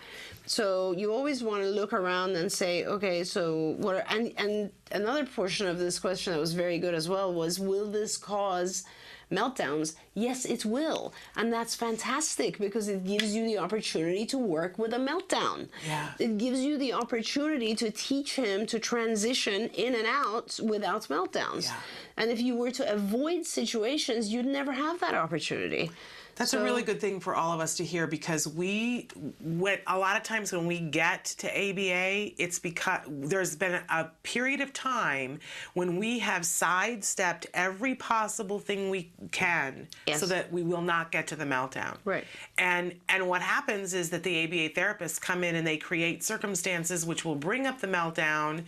So you always want to look around and say, okay, so what? And another portion of this question that was very good as well was, will this cause meltdowns? Yes, it will. And that's fantastic, because it gives you the opportunity to work with a meltdown. Yeah. It gives you the opportunity to teach him to transition in and out without meltdowns. Yeah. And if you were to avoid situations, you'd never have that opportunity. That's a really good thing for all of us to hear, because a lot of times when we get to ABA, it's because there's been a period of time when we have sidestepped every possible thing we can, so that we will not get to the meltdown. Right. And what happens is that the ABA therapists come in and they create circumstances which will bring up the meltdown,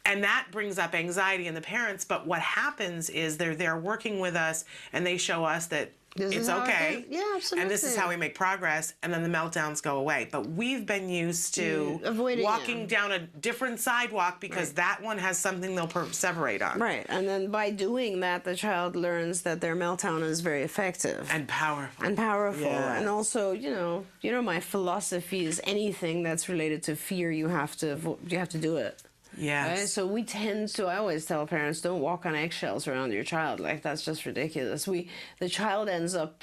and that brings up anxiety in the parents. But what happens is they're there working with us, and they show us that it's okay. Yeah, absolutely. And this is how we make progress, and then the meltdowns go away. But we've been used to walking down a different sidewalk, because that one has something they'll perseverate on. Right. And then by doing that, the child learns that their meltdown is very effective. And powerful. Yeah. And also, my philosophy is anything that's related to fear, you have to do it. Yes. Right? So we tend to, I always tell parents, don't walk on eggshells around your child. Like, that's just ridiculous. The child ends up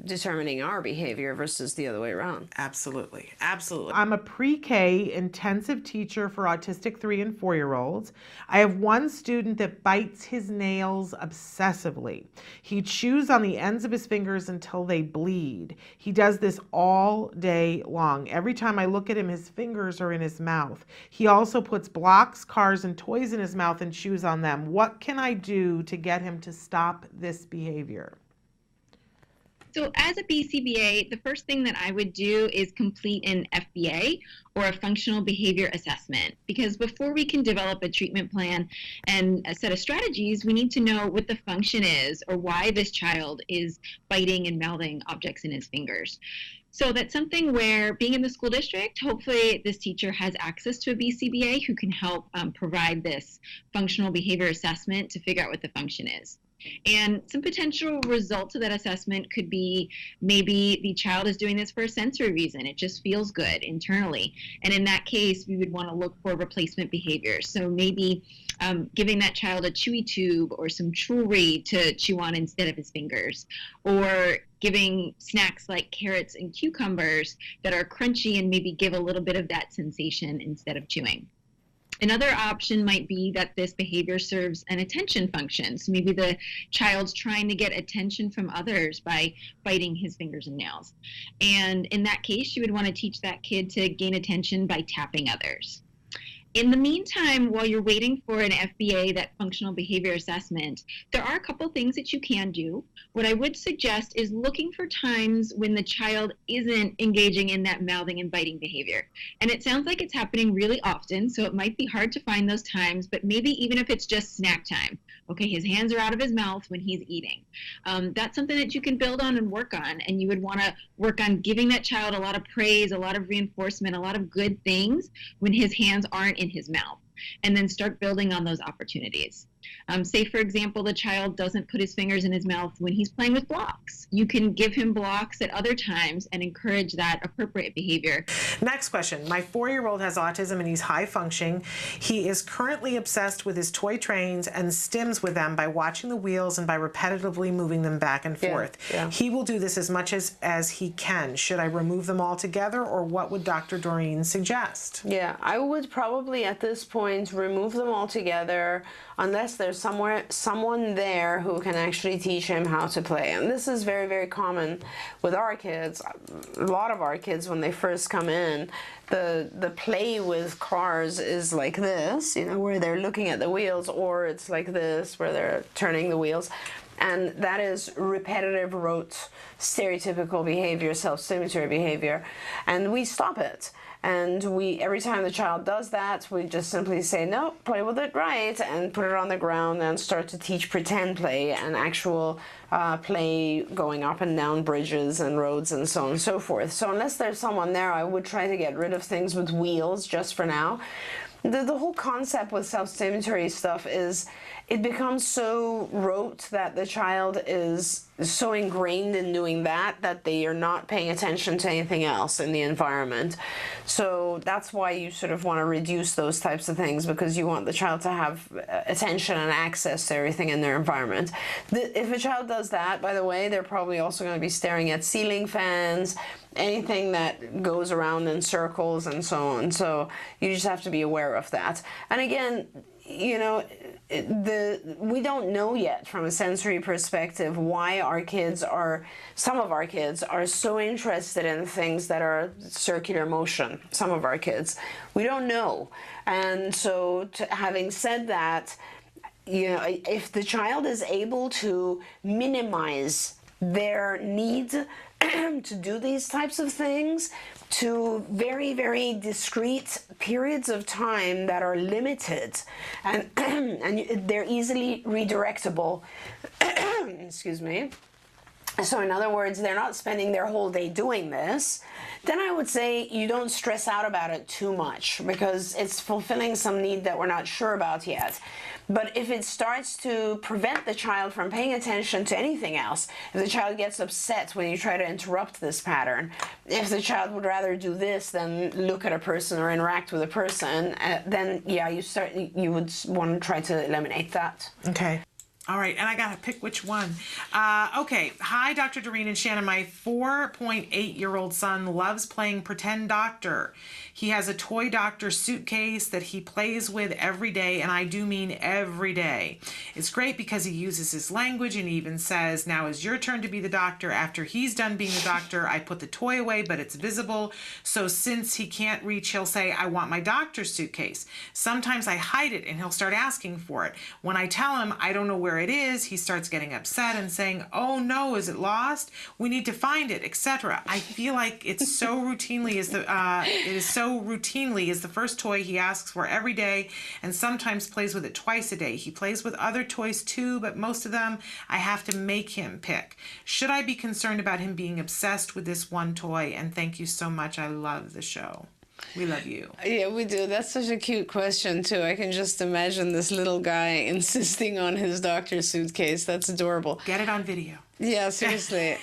determining our behavior versus the other way around. Absolutely. Absolutely. I'm a pre-K intensive teacher for autistic 3 and 4-year-olds. I have one student that bites his nails obsessively. He chews on the ends of his fingers until they bleed. He does this all day long. Every time I look at him, his fingers are in his mouth. He also puts blocks, cars, and toys in his mouth and chews on them. What can I do to get him to stop this behavior? So as a BCBA, the first thing that I would do is complete an FBA, or a functional behavior assessment, because before we can develop a treatment plan and a set of strategies, we need to know what the function is, or why this child is biting and mouthing objects in his fingers. So that's something where, being in the school district, hopefully this teacher has access to a BCBA who can help provide this functional behavior assessment to figure out what the function is. And some potential results of that assessment could be maybe the child is doing this for a sensory reason. It just feels good internally. And in that case, we would want to look for replacement behaviors. So maybe giving that child a chewy tube or some jewelry to chew on instead of his fingers, or giving snacks like carrots and cucumbers that are crunchy and maybe give a little bit of that sensation instead of chewing. Another option might be that this behavior serves an attention function. So maybe the child's trying to get attention from others by biting his fingers and nails. And in that case, you would want to teach that kid to gain attention by tapping others. In the meantime, while you're waiting for an FBA, that functional behavior assessment, there are a couple things that you can do. What I would suggest is looking for times when the child isn't engaging in that mouthing and biting behavior. And it sounds like it's happening really often, so it might be hard to find those times, but maybe even if it's just snack time. Okay, his hands are out of his mouth when he's eating. That's something that you can build on and work on, and you would want to work on giving that child a lot of praise, a lot of reinforcement, a lot of good things when his hands aren't in his mouth, and then start building on those opportunities. Say, for example, the child doesn't put his fingers in his mouth when he's playing with blocks. You can give him blocks at other times and encourage that appropriate behavior. Next question. My 4-year-old has autism and he's high functioning. He is currently obsessed with his toy trains and stims with them by watching the wheels and by repetitively moving them back and forth. Yeah. He will do this as much as he can. Should I remove them altogether, or what would Dr. Doreen suggest? Yeah, I would probably at this point remove them altogether unless there's someone there who can actually teach him how to play. And this is very, very common with our kids. A lot of our kids, when they first come in, the play with cars is like this, you know, where they're looking at the wheels, or it's like this, where they're turning the wheels. And that is repetitive, rote, stereotypical behavior, self-stimulatory behavior. And we stop it. And every time the child does that, we just simply say, no, play with it right, and put it on the ground and start to teach pretend play and actual play going up and down bridges and roads and so on and so forth. So unless there's someone there, I would try to get rid of things with wheels just for now. The whole concept with self-stimulatory stuff is it becomes so rote that the child is so ingrained in doing that they are not paying attention to anything else in the environment. So that's why you sort of want to reduce those types of things, because you want the child to have attention and access to everything in their environment. If a child does that, by the way, they're probably also going to be staring at ceiling fans, anything that goes around in circles and so on. So you just have to be aware of that. And again, you know, we don't know yet from a sensory perspective why some of our kids are so interested in things that are circular motion. Some of our kids, we don't know. And so having said that, you know, if the child is able to minimize their need to do these types of things to very, very discrete periods of time that are limited, and they're easily redirectable. Excuse me. So in other words, they're not spending their whole day doing this, then I would say you don't stress out about it too much, because it's fulfilling some need that we're not sure about yet. But if it starts to prevent the child from paying attention to anything else, if the child gets upset when you try to interrupt this pattern, if the child would rather do this than look at a person or interact with a person, then yeah, you would want to try to eliminate that. Okay. All right, and I got to pick which one. Okay, hi, Dr. Doreen and Shannon. My 4.8-year-old son loves playing pretend doctor. He has a toy doctor suitcase that he plays with every day, and I do mean every day. It's great because he uses his language and even says, now is your turn to be the doctor. After he's done being the doctor, I put the toy away, but it's visible. So since he can't reach, he'll say, I want my doctor's suitcase. Sometimes I hide it and he'll start asking for it. When I tell him I don't know where it is, he starts getting upset and saying, oh no, is it lost? We need to find it, etc. I feel like it's so routinely is the first toy he asks for every day, and sometimes plays with it twice a day. He plays with other toys too, but most of them I have to make him pick. Should I be concerned about him being obsessed with this one toy? And thank you so much. I love the show. We love you. Yeah, we do. That's such a cute question, too. I can just imagine this little guy insisting on his doctor's suitcase. That's adorable. Get it on video. Yeah, seriously.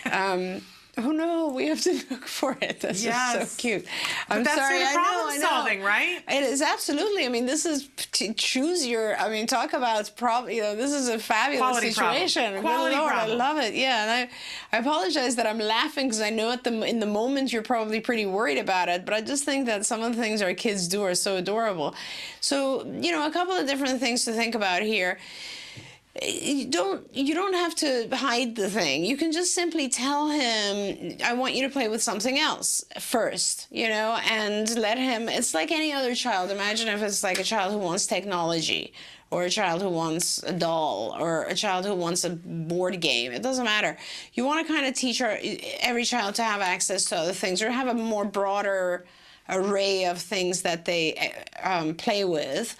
Oh no, we have to look for it. That's just so cute. But that's sorry. sort of problem solving, right? It is absolutely. I mean, this is choose your. I mean, talk about this is a fabulous Quality situation. Quality Lord, problem. I love it. Yeah, and I apologize that I'm laughing because I know in the moment you're probably pretty worried about it. But I just think that some of the things our kids do are so adorable. So a couple of different things to think about here. You don't have to hide the thing. You can just simply tell him, I want you to play with something else first, and let him. It's like any other child. Imagine if it's like a child who wants technology, or a child who wants a doll, or a child who wants a board game. It doesn't matter. You want to kind of teach every child to have access to other things, or have a more broader array of things that they play with.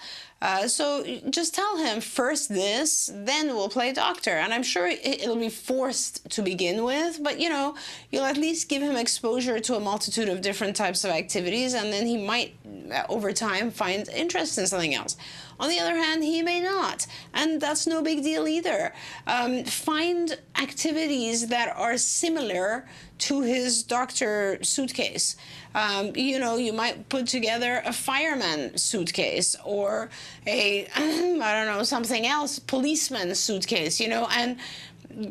So just tell him first this, then we'll play doctor. And I'm sure it'll be forced to begin with, but you'll at least give him exposure to a multitude of different types of activities, and then he might, over time, find interest in something else. On the other hand, he may not, and that's no big deal either. Find activities that are similar to his doctor suitcase. You might put together a fireman suitcase, or something else, policeman suitcase, and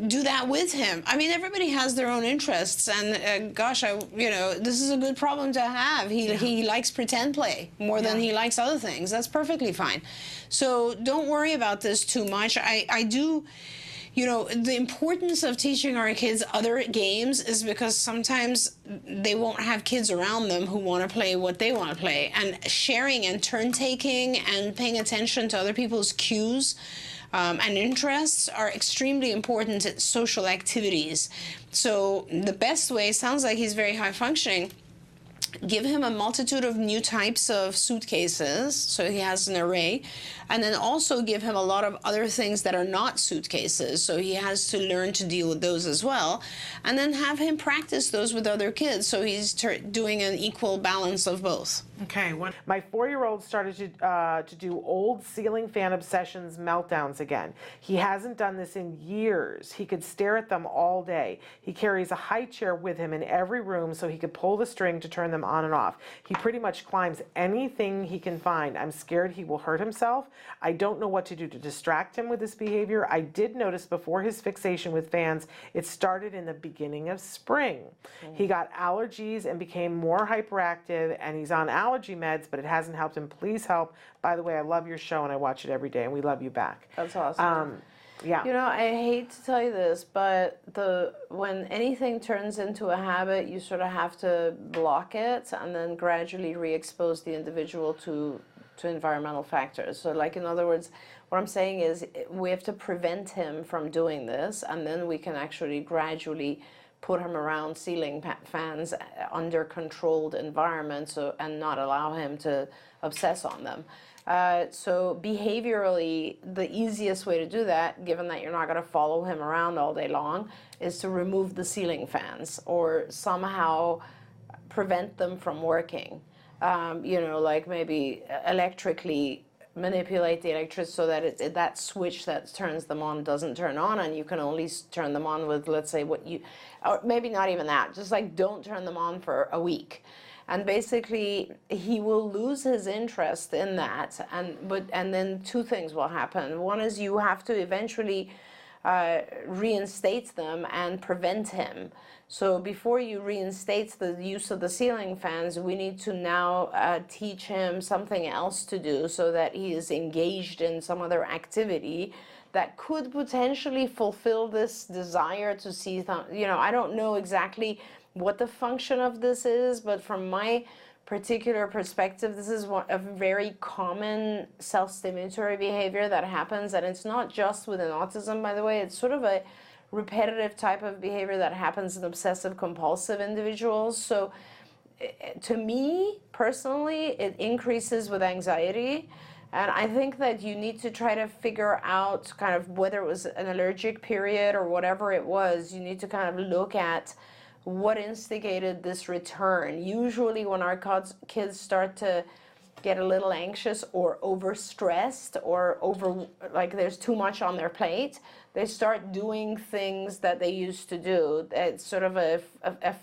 do that with him. I mean, everybody has their own interests, and this is a good problem to have. He likes pretend play more than he likes other things. That's perfectly fine. So don't worry about this too much. I do. The importance of teaching our kids other games is because sometimes they won't have kids around them who want to play what they want to play. And sharing and turn-taking and paying attention to other people's cues and interests are extremely important at social activities. So the best way, sounds like he's very high-functioning, give him a multitude of new types of suitcases, so he has an array, and then also give him a lot of other things that are not suitcases, so he has to learn to deal with those as well, and then have him practice those with other kids, so he's doing an equal balance of both. Okay. My 4-year-old started to do old ceiling fan obsessions meltdowns again. He hasn't done this in years. He could stare at them all day. He carries a high chair with him in every room so he could pull the string to turn them on and off. He pretty much climbs anything he can find. I'm scared he will hurt himself. I don't know what to do to distract him with this behavior. I did notice before his fixation with fans, it started in the beginning of spring. He got allergies and became more hyperactive, and he's on allergy meds, but it hasn't helped him. Please help. By the way, I love your show and I watch it every day, and we love you back. That's awesome. Yeah. I hate to tell you this, but when anything turns into a habit, you sort of have to block it and then gradually re-expose the individual to environmental factors. So, like, in other words, what I'm saying is we have to prevent him from doing this, and then we can actually gradually put him around ceiling fans under controlled environments, and not allow him to obsess on them. So behaviorally, the easiest way to do that, given that you're not going to follow him around all day long, is to remove the ceiling fans or somehow prevent them from working. Like maybe electrically manipulate the electricity so that that switch that turns them on doesn't turn on, and you can only turn them on with, let's say, or maybe not even that, just like don't turn them on for a week. And basically, he will lose his interest in that, and then two things will happen. One is you have to eventually reinstate them and prevent him. So before you reinstate the use of the ceiling fans, we need to now teach him something else to do so that he is engaged in some other activity that could potentially fulfill this desire to see I don't know exactly what the function of this is, but from my particular perspective, this is a very common self-stimulatory behavior that happens, and it's not just within autism, by the way. It's sort of a repetitive type of behavior that happens in obsessive-compulsive individuals. So to me, personally, it increases with anxiety. And I think that you need to try to figure out kind of whether it was an allergic period or whatever it was. You need to kind of look at what instigated this return. Usually when our kids start to get a little anxious or overstressed or like there's too much on their plate, they start doing things that they used to do. It's sort of a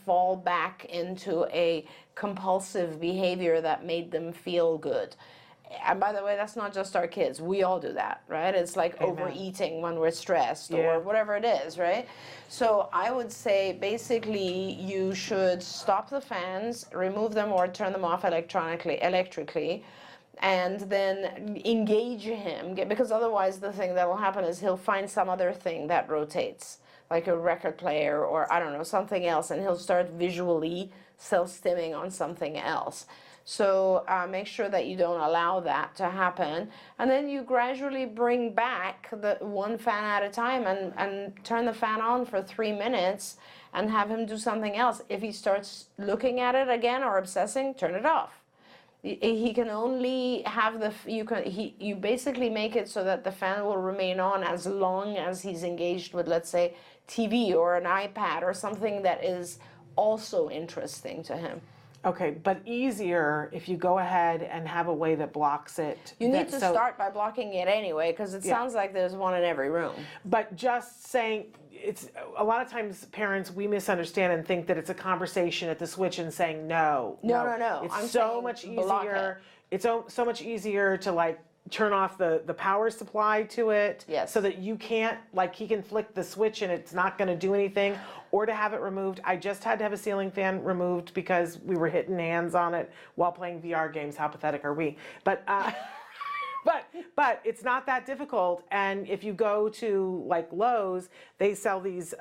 fall back into a compulsive behavior that made them feel good. And by the way, that's not just our kids. We all do that, right? It's like overeating when we're stressed or whatever it is, right? So I would say basically you should stop the fans, remove them or turn them off electrically, and then engage him. Because otherwise the thing that will happen is he'll find some other thing that rotates, like a record player or I don't know, something else, and he'll start visually self-stimming on something else. So make sure that you don't allow that to happen. And then you gradually bring back the one fan at a time and turn the fan on for 3 minutes and have him do something else. If he starts looking at it again or obsessing, turn it off. He can only have you basically make it so that the fan will remain on as long as he's engaged with, let's say, TV or an iPad or something that is also interesting to him. Okay, but easier if you go ahead and have a way that blocks it. You need to start by blocking it anyway, because it sounds like there's one in every room. But just saying, it's a lot of times parents, we misunderstand and think that it's a conversation at the switch and saying no. No. It's so much easier. It's so much easier to like turn off the power supply to it. Yes. So that you can't, like, he can flick the switch and it's not going to do anything, or to have it removed. I just had to have a ceiling fan removed because we were hitting hands on it while playing VR games. How pathetic are we? But but it's not that difficult. And if you go to like Lowe's, they sell these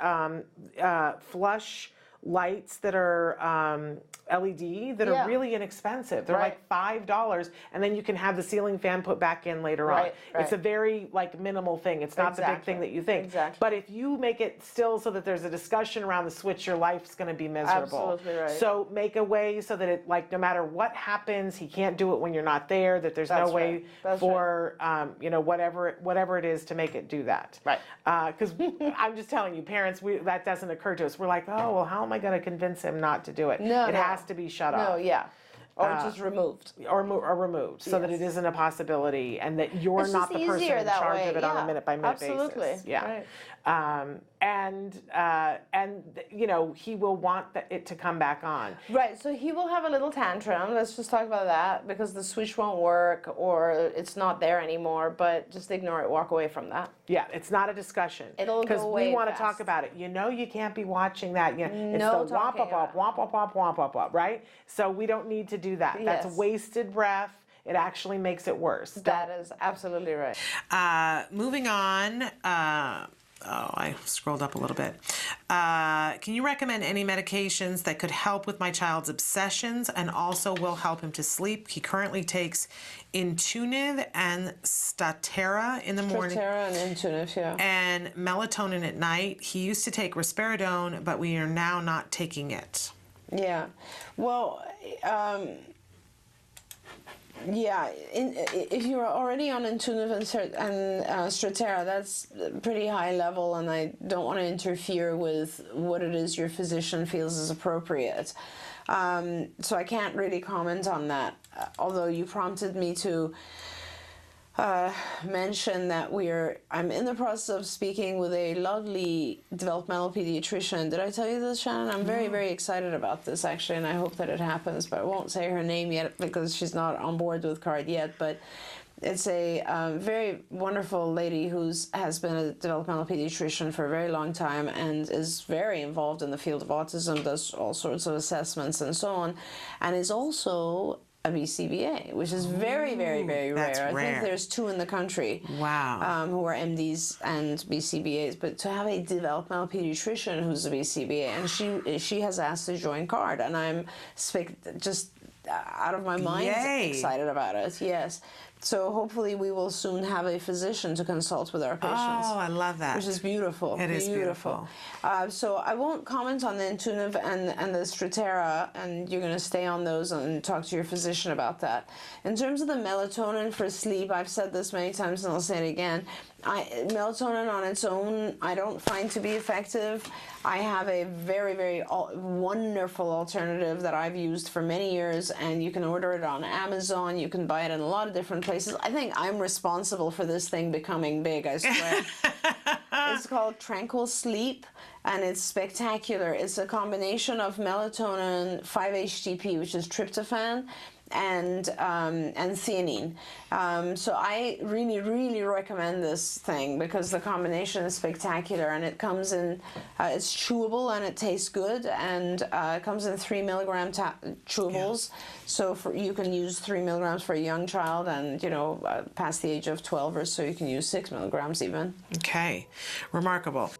flush lights that are LED that are really inexpensive. They're like $5, and then you can have the ceiling fan put back in later on. It's a very like minimal thing. It's not the big thing that you think. But if you make it still so that there's a discussion around the switch, your life's going to be miserable. Absolutely right. So make a way so that it, like, no matter what happens, he can't do it when you're not there. That there's no way for you know, whatever it is to make it do that. Right. Because I'm just telling you, parents, that doesn't occur to us. We're like, oh well, how am I going to convince him not to do it? It has to be shut off. Or just removed. Or removed, so that it isn't a possibility, and that you're It's not just the person easier in that charge way. of it on a minute-by-minute basis. Right. And you know, he will want it to come back on. Right, so he will have a little tantrum. Let's just talk about that, because the switch won't work or it's not there anymore, but just ignore it, walk away from that. Yeah, it's not a discussion. It'll go away because we want to fast. talk about it. You know, you can't be watching that. You know, No it's the womp talking up, womp up, womp womp up, womp, right? So we don't need to do that. That's Yes. wasted breath. It actually makes it worse. That is absolutely right. Moving on. I scrolled up a little bit. Can you recommend any medications that could help with my child's obsessions and also will help him to sleep? He currently takes Intuniv and Statera in the morning. Statera and Intuniv, yeah. And melatonin at night. He used to take risperidone, but we are now not taking it. Yeah. Well, if you're already on Intuniv and Statera, that's pretty high level, and I don't want to interfere with what it is your physician feels is appropriate. So I can't really comment on that, although you prompted me to mention that I'm in the process of speaking with a lovely developmental pediatrician. Did I tell you this, Shannon? I'm very, very excited about this, actually, and I hope that it happens, but I won't say her name yet because she's not on board with CARD yet, but it's a very wonderful lady who has been a developmental pediatrician for a very long time and is very involved in the field of autism, does all sorts of assessments and so on, and is also a BCBA, which is very, very, very rare. That's I rare. think there's 2 in the country. Wow. Who are MDs and BCBAs, but to have a developmental pediatrician who's a BCBA, and she has asked to join CARD, and I'm just out of my mind Yay. excited about it. Yes. So hopefully we will soon have a physician to consult with our patients. Oh, I love that. Which is beautiful. It is beautiful. So I won't comment on the Intuitive and the Stratera, and you're going to stay on those and talk to your physician about that. In terms of the melatonin for sleep, I've said this many times and I'll say it again. Melatonin on its own, I don't find to be effective. I have a very, very wonderful alternative that I've used for many years, and you can order it on Amazon. You can buy it in a lot of different places. I think I'm responsible for this thing becoming big, I swear. It's called Tranquil Sleep, and it's spectacular. It's a combination of melatonin, 5-HTP, which is tryptophan, and theanine. So I really, really recommend this thing because the combination is spectacular, and it comes in, it's chewable and it tastes good, and it comes in 3 milligram chewables. Yeah. So you can use 3 milligrams for a young child, and past the age of 12 or so, you can use 6 milligrams even. Okay, remarkable.